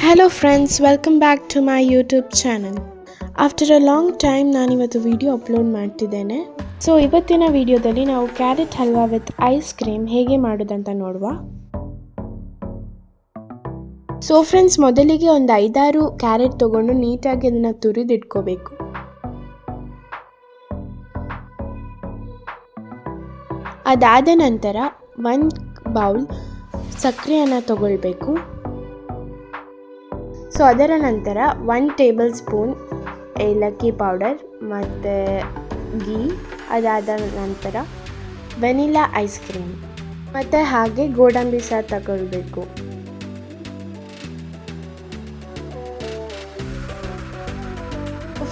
Hello friends, welcome back to my YouTube channel. After a long time ನಾನು ಇವತ್ತು video upload ಮಾಡ್ತಿದ್ದೇನೆ. So ಇವತ್ತಿನ ವಿಡಿಯೋದಲ್ಲಿ ನಾವು carrot halwa with ice cream ಹೇಗೆ ಮಾಡೋದಂತ ನೋಡುವ. ಸೊ ಫ್ರೆಂಡ್ಸ್, ಮೊದಲಿಗೆ ಒಂದು 5-6 ಕ್ಯಾರೆಟ್ ತಗೊಂಡು ನೀಟಾಗಿ ಅದನ್ನು ತುರಿದಿಟ್ಕೋಬೇಕು. ಅದಾದ ನಂತರ 1 ಬೌಲ್ ಸಕ್ಕರೆಯನ್ನು ತಗೊಳ್ಬೇಕು. ಸೊ ಅದರ ನಂತರ 1 ಟೇಬಲ್ ಸ್ಪೂನ್ ಏಲಕ್ಕಿ ಪೌಡರ್ ಮತ್ತು ಗೀ, ಅದಾದ ನಂತರ ವೆನಿಲಾ ಐಸ್ ಕ್ರೀಮ್ ಮತ್ತು ಹಾಗೆ ಗೋಡಂಬಿ ಸಹ ತಗೊಳ್ಬೇಕು.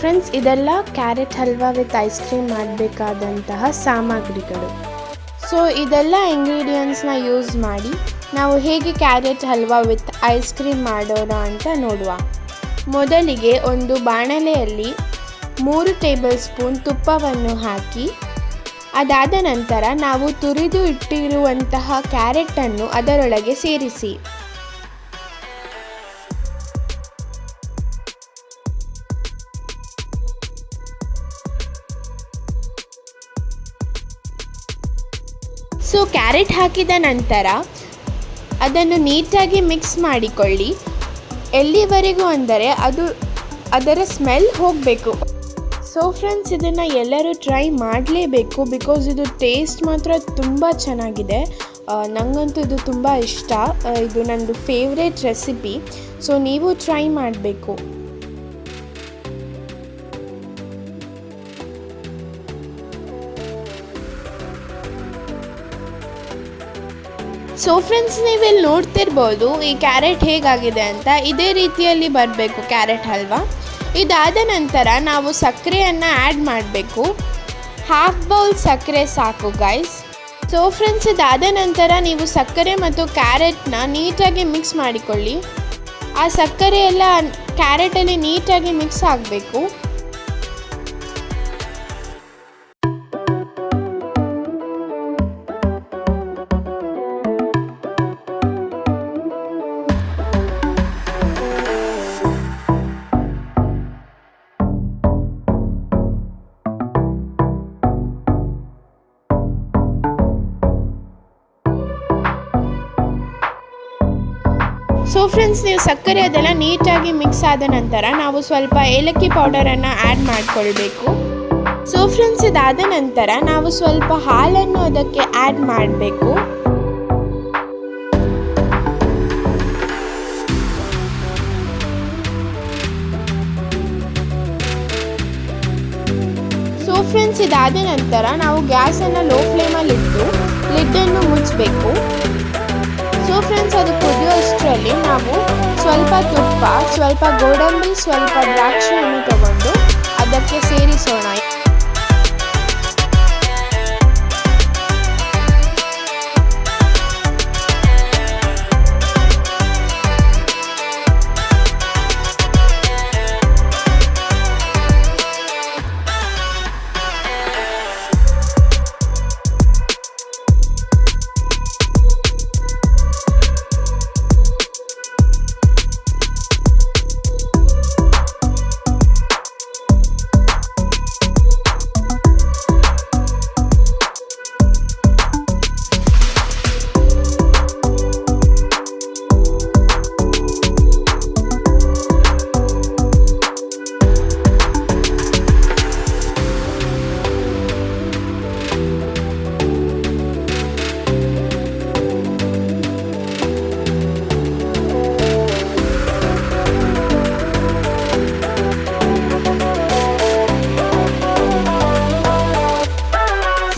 ಫ್ರೆಂಡ್ಸ್, ಇದೆಲ್ಲ carrot halwa with ice cream ಮಾಡಬೇಕಾದಂತಹ ಸಾಮಗ್ರಿಗಳು. ಸೊ ಇದೆಲ್ಲ ಇಂಗ್ರೀಡಿಯೆಂಟ್ಸ್ನ ಯೂಸ್ ಮಾಡಿ ನಾವು ಹೇಗೆ carrot halwa with ice cream ಮಾಡೋಣ ಅಂತ ನೋಡುವ. ಮೊದಲಿಗೆ ಒಂದು ಬಾಣಲೆಯಲ್ಲಿ 3 ಟೇಬಲ್ ಸ್ಪೂನ್ ತುಪ್ಪವನ್ನು ಹಾಕಿ, ಅದಾದ ನಂತರ ನಾವು ತುರಿದು ಇಟ್ಟಿರುವಂತಹ ಕ್ಯಾರೆಟನ್ನು ಅದರೊಳಗೆ ಸೇರಿಸಿ. ಸೊ ಕ್ಯಾರೆಟ್ ಹಾಕಿದ ನಂತರ ಅದನ್ನು ನೀಟಾಗಿ ಮಿಕ್ಸ್ ಮಾಡಿಕೊಳ್ಳಿ. ಎಲ್ಲಿವರೆಗೂ ಅಂದರೆ ಅದರ ಸ್ಮೆಲ್ ಹೋಗಬೇಕು. ಸೊ ಫ್ರೆಂಡ್ಸ್, ಇದನ್ನು ಎಲ್ಲರೂ ಟ್ರೈ ಮಾಡಲೇಬೇಕು, ಬಿಕಾಸ್ ಇದು ಟೇಸ್ಟ್ ಮಾತ್ರ ತುಂಬ ಚೆನ್ನಾಗಿದೆ. ನನಗಂತೂ ಇದು ತುಂಬ ಇಷ್ಟ. ಇದು ನನ್ನದು ಫೇವ್ರೇಟ್ ರೆಸಿಪಿ. ಸೊ ನೀವು ಟ್ರೈ ಮಾಡಬೇಕು. ಸೊ ಫ್ರೆಂಡ್ಸ್, ನೀವಿಲ್ಲಿ ನೋಡ್ತಿರ್ಬೋದು ಈ ಕ್ಯಾರೆಟ್ ಹೇಗಾಗಿದೆ ಅಂತ. ಇದೇ ರೀತಿಯಲ್ಲಿ ಬರಬೇಕು ಕ್ಯಾರೆಟ್ ಹಲ್ವಾ. ಇದಾದ ನಂತರ ನಾವು ಸಕ್ಕರೆಯನ್ನು ಆ್ಯಡ್ ಮಾಡಬೇಕು. 1/2 ಬೌಲ್ ಸಕ್ಕರೆ ಸಾಕು ಗೈಸ್. ಸೊ ಫ್ರೆಂಡ್ಸ್, ಇದಾದ ನಂತರ ನೀವು ಸಕ್ಕರೆ ಮತ್ತು ಕ್ಯಾರೆಟ್ನ ನೀಟಾಗಿ ಮಿಕ್ಸ್ ಮಾಡಿಕೊಳ್ಳಿ. ಆ ಸಕ್ಕರೆ ಎಲ್ಲ ಕ್ಯಾರೆಟಲ್ಲಿ ನೀಟಾಗಿ ಮಿಕ್ಸ್ ಆಗಬೇಕು. ಸೊ ಫ್ರೆಂಡ್ಸ್, ನೀವು ಸಕ್ಕರೆ ಅದೆಲ್ಲ ನೀಟಾಗಿ ಮಿಕ್ಸ್ ಆದ ನಂತರ ನಾವು ಸ್ವಲ್ಪ ಏಲಕ್ಕಿ ಪೌಡರನ್ನು ಆ್ಯಡ್ ಮಾಡಿಕೊಳ್ಬೇಕು. ಸೊ ಫ್ರೆಂಡ್ಸ್, ಇದಾದ ನಂತರ ನಾವು ಸ್ವಲ್ಪ ಹಾಲನ್ನು ಅದಕ್ಕೆ ಆ್ಯಡ್ ಮಾಡಬೇಕು. ಸೊ ಫ್ರೆಂಡ್ಸ್, ಇದಾದ ನಂತರ ನಾವು ಗ್ಯಾಸನ್ನು ಲೋ ಫ್ಲೇಮಲ್ಲಿಟ್ಟು ಲಿಡ್ಡನ್ನು ಮುಚ್ಚಬೇಕು. ಸೊ ಫ್ರೆಂಡ್ಸ್, ಅದು ಕುದಿಯೋಷ್ಟರಲ್ಲಿ ನಾವು ಸ್ವಲ್ಪ ತುಪ್ಪ, ಸ್ವಲ್ಪ ಗೋಡಂಬಿ, ಸ್ವಲ್ಪ ದ್ರಾಕ್ಷಿಯನ್ನು ತಗೊಂಡು ಅದಕ್ಕೆ ಸೇರಿಸೋಣ.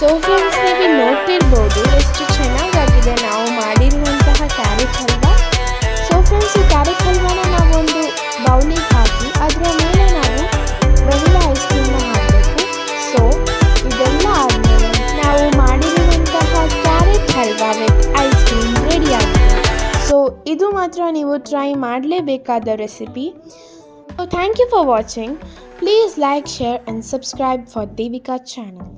ಸೊ ಫ್ರೆಂಡ್ಸ್, ನೀವು ನೋಡ್ತಿರ್ಬೋದು ಎಷ್ಟು ಚೆನ್ನಾಗಾಗಿದೆ ನಾವು ಮಾಡಿರುವಂತಹ ಕ್ಯಾರೆಟ್ ಹಲ್ವಾ. ಸೊ ಫ್ರೆಂಡ್ಸ್, ಈ ಕ್ಯಾರೆಟ್ ಹಲ್ವಾನ ನಾವೊಂದು ಬೌಲಿಗೆ ಹಾಕಿ ಅದರ ಮೇಲೆ ನಾವು ವೆನಿಲಾ ಐಸ್ ಕ್ರೀಮ್ನ ಹಾಕಬೇಕು. ಸೊ ಇದೆಲ್ಲ ಆದಮೇಲೆ ನಾವು ಮಾಡಿರುವಂತಹ carrot halwa with ice cream ready ಆಗಿದೆ. ಸೊ ಇದು ಮಾತ್ರ ನೀವು ಟ್ರೈ ಮಾಡಲೇಬೇಕಾದ recipe. So thank you for watching. Please like, share and subscribe for Devika channel.